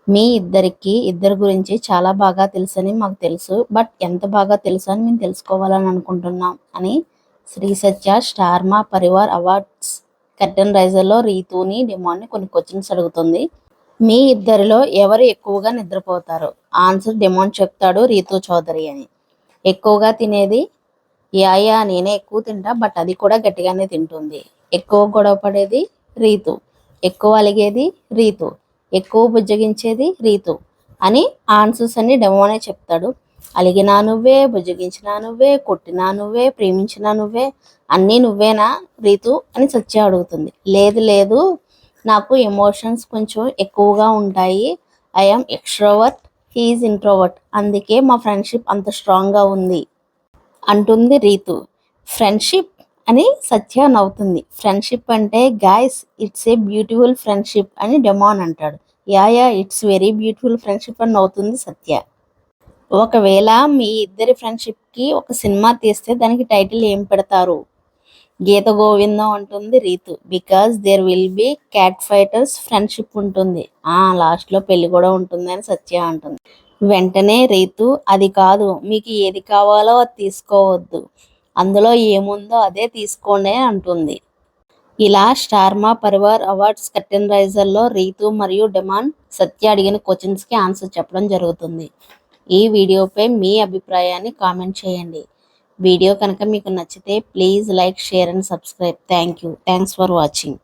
మీ ఇద్దరి గురించి చాలా బాగా తెలుసని మాకు తెలుసు. బట్ ఎంత బాగా తెలుసు అని మేము తెలుసుకోవాలని అనుకుంటున్నాం అని శ్రీ సత్య స్టార్ మా పరివార్ అవార్డ్స్ కర్టెన్ రైజర్లో రీతుని డిమాండ్ని కొన్ని క్వశ్చన్స్ అడుగుతుంది. మీ ఇద్దరిలో ఎవరు ఎక్కువగా నిద్రపోతారు? ఆన్సర్ డిమాండ్ చెప్తాడు రీతు చౌదరి అని. ఎక్కువగా తినేది యాయా నేనే ఎక్కువ తింటా, బట్ అది కూడా గట్టిగానే తింటుంది. ఎక్కువ గొడవ పడేది రీతు, ఎక్కువ అలిగేది రీతు, ఎక్కువ బుజ్జగించేది రీతు అని ఆన్సర్స్ అన్ని డెమోనే చెప్తాడు. అలిగినా నువ్వే, బుజ్జగించినా నువ్వే, కొట్టినా నువ్వే, ప్రేమించినా నువ్వే, అన్నీ నువ్వేనా రీతు అని సత్య అడుగుతుంది. లేదు లేదు, నాకు ఎమోషన్స్ కొంచెం ఎక్కువగా ఉంటాయి. ఐఎమ్ ఎక్స్ట్రోవర్ట్, హీఈస్ ఇంట్రోవర్ట్, అందుకే మా ఫ్రెండ్షిప్ అంత స్ట్రాంగ్గా ఉంది అంటుంది రీతు. ఫ్రెండ్షిప్ అని సత్య నవ్వుతుంది. ఫ్రెండ్షిప్ అంటే guys it's a beautiful friendship అని డెమాన్ అంటాడు. Yeah it's very beautiful friendship అని నవ్వుతుంది సత్య. ఒకవేళ మీ ఇద్దరి ఫ్రెండ్షిప్కి ఒక సినిమా తీస్తే దానికి టైటిల్ ఏం పెడతారు? గీత గోవిందం అంటుంది Ritu. Because there will be cat fighters friendship ఉంటుంది. లాస్ట్లో పెళ్లి కూడా ఉంటుంది అని సత్య అంటుంది. వెంటనే రీతు, అది కాదు, మీకు ఏది కావాలో అది తీసుకోవద్దు, అందులో ఏముందో అదే తీసుకోండి అంటుంది. ఇలా స్టార్ మా పరివార్ అవార్డ్స్ కర్టెన్ రైజర్లో రీతు మరియు డిమాండ్ సత్య అడిగిన క్వశ్చన్స్కి ఆన్సర్ చెప్పడం జరుగుతుంది. ఈ వీడియోపై మీ అభిప్రాయాన్ని కామెంట్ చేయండి. వీడియో కనుక మీకు నచ్చితే please like, share and subscribe. Thanks for watching.